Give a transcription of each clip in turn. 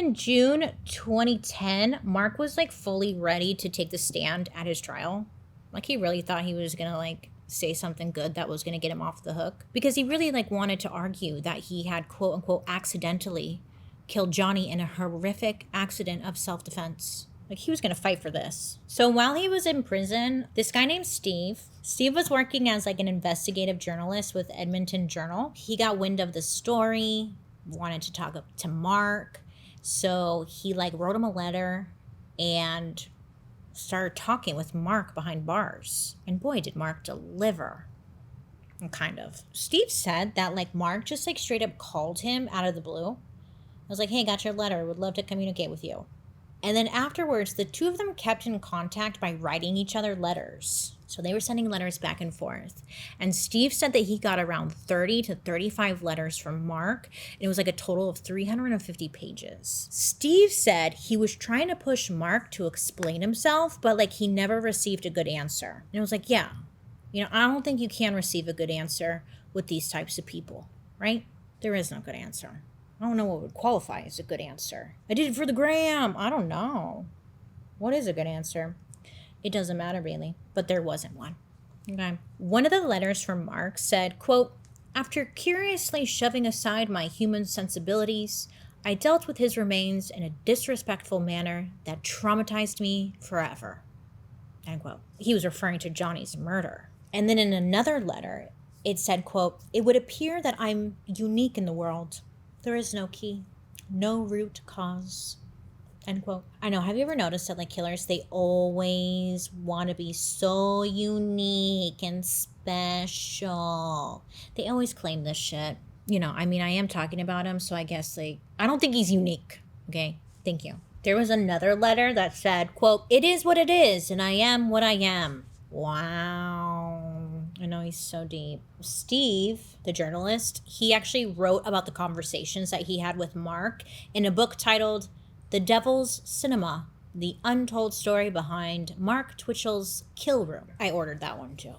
in June 2010, Mark was like fully ready to take the stand at his trial. Like he really thought he was gonna like say something good that was gonna get him off the hook, because he really like wanted to argue that he had quote unquote accidentally killed Johnny in a horrific accident of self-defense. Like he was gonna fight for this. So while he was in prison, this guy named Steve was working as like an investigative journalist with Edmonton Journal. He got wind of the story, wanted to talk to Mark. So he like wrote him a letter and started talking with Mark behind bars. And boy, did Mark deliver. Kind of. Steve said that like Mark just like straight up called him out of the blue. I was like, hey, got your letter. Would love to communicate with you. And then afterwards, the two of them kept in contact by writing each other letters. So they were sending letters back and forth. And Steve said that he got around 30 to 35 letters from Mark. And it was like a total of 350 pages. Steve said he was trying to push Mark to explain himself, but like he never received a good answer. And I was like, yeah, I don't think you can receive a good answer with these types of people, right? There is no good answer. I don't know what would qualify as a good answer. I did it for the gram. I don't know. What is a good answer? It doesn't matter really, but there wasn't one. Okay. One of the letters from Mark said, quote, after curiously shoving aside my human sensibilities, I dealt with his remains in a disrespectful manner that traumatized me forever. End quote. He was referring to Johnny's murder. And then in another letter, it said, quote, it would appear that I'm unique in the world. There is no key, no root cause, end quote. I know, have you ever noticed that like killers, they always want to be so unique and special. They always claim this shit. I am talking about him, so I guess like, I don't think he's unique, okay? Thank you. There was another letter that said, quote, it is what it is, and I am what I am. Wow. I know, he's so deep. Steve, the journalist, he actually wrote about the conversations that he had with Mark in a book titled The Devil's Cinema, The Untold Story Behind Mark Twitchell's Kill Room. I ordered that one too.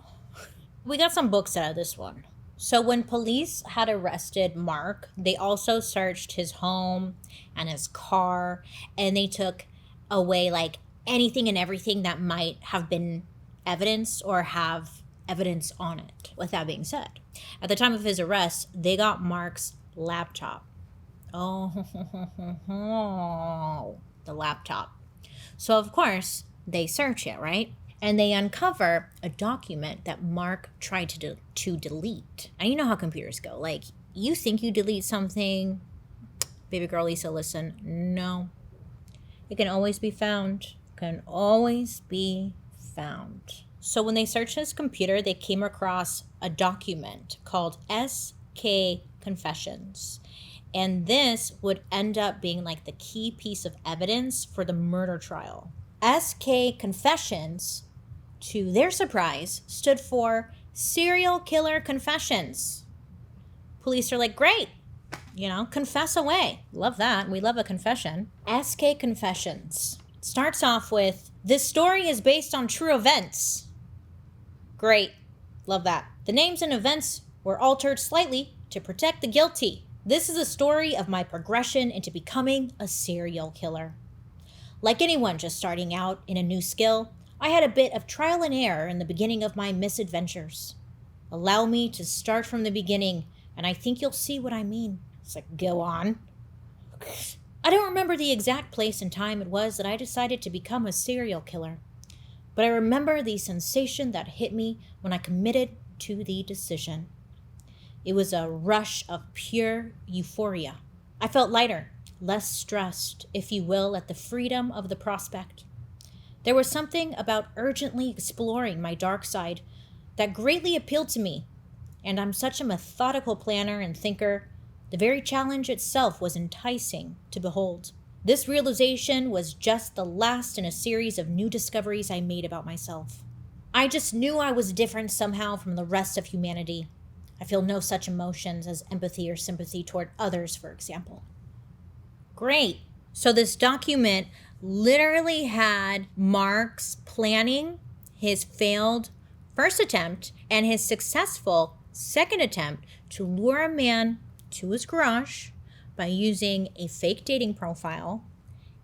We got some books out of this one. So when police had arrested Mark, they also searched his home and his car, and they took away like anything and everything that might have been evidence or have evidence on it. With that being said, at the time of his arrest, they got Mark's laptop. Oh, the laptop. So of course, they search it, right? And they uncover a document that Mark tried to delete. And you know how computers go. Like, you think you delete something, baby girl Lisa, listen, no. It can always be found. Can always be found. So when they searched his computer, they came across a document called SK Confessions. And this would end up being like the key piece of evidence for the murder trial. SK Confessions, to their surprise, stood for Serial Killer Confessions. Police are like, great, confess away. Love that. We love a confession. SK Confessions starts off with, this story is based on true events. Great. Love that. The names and events were altered slightly to protect the guilty. This is a story of my progression into becoming a serial killer. Like anyone just starting out in a new skill, I had a bit of trial and error in the beginning of my misadventures. Allow me to start from the beginning, and I think you'll see what I mean. It's like, go on. I don't remember the exact place and time it was that I decided to become a serial killer. But I remember the sensation that hit me when I committed to the decision. It was a rush of pure euphoria. I felt lighter, less stressed, if you will, at the freedom of the prospect. There was something about urgently exploring my dark side that greatly appealed to me, and I'm such a methodical planner and thinker, the very challenge itself was enticing to behold. This realization was just the last in a series of new discoveries I made about myself. I just knew I was different somehow from the rest of humanity. I feel no such emotions as empathy or sympathy toward others, for example. Great. So this document literally had Mark's planning, his failed first attempt, and his successful second attempt to lure a man to his garage, by using a fake dating profile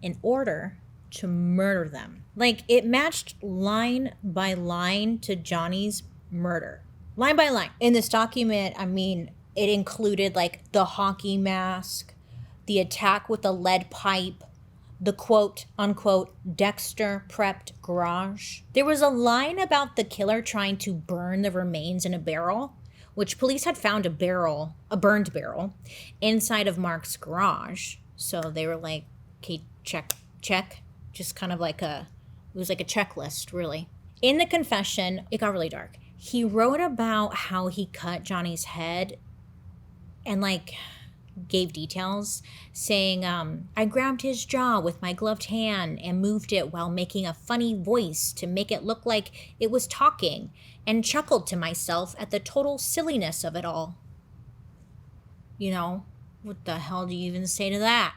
in order to murder them. Like, it matched line by line to Johnny's murder. Line by line. In this document, I mean, it included like the hockey mask, the attack with the lead pipe, the quote unquote Dexter prepped garage. There was a line about the killer trying to burn the remains in a barrel, which police had found a burned barrel inside of Mark's garage. So they were like, okay, check. Just kind of like it was like a checklist, really. In the confession, it got really dark. He wrote about how he cut Johnny's head and like gave details, saying, I grabbed his jaw with my gloved hand and moved it while making a funny voice to make it look like it was talking, and chuckled to myself at the total silliness of it all. You know, what the hell do you even say to that?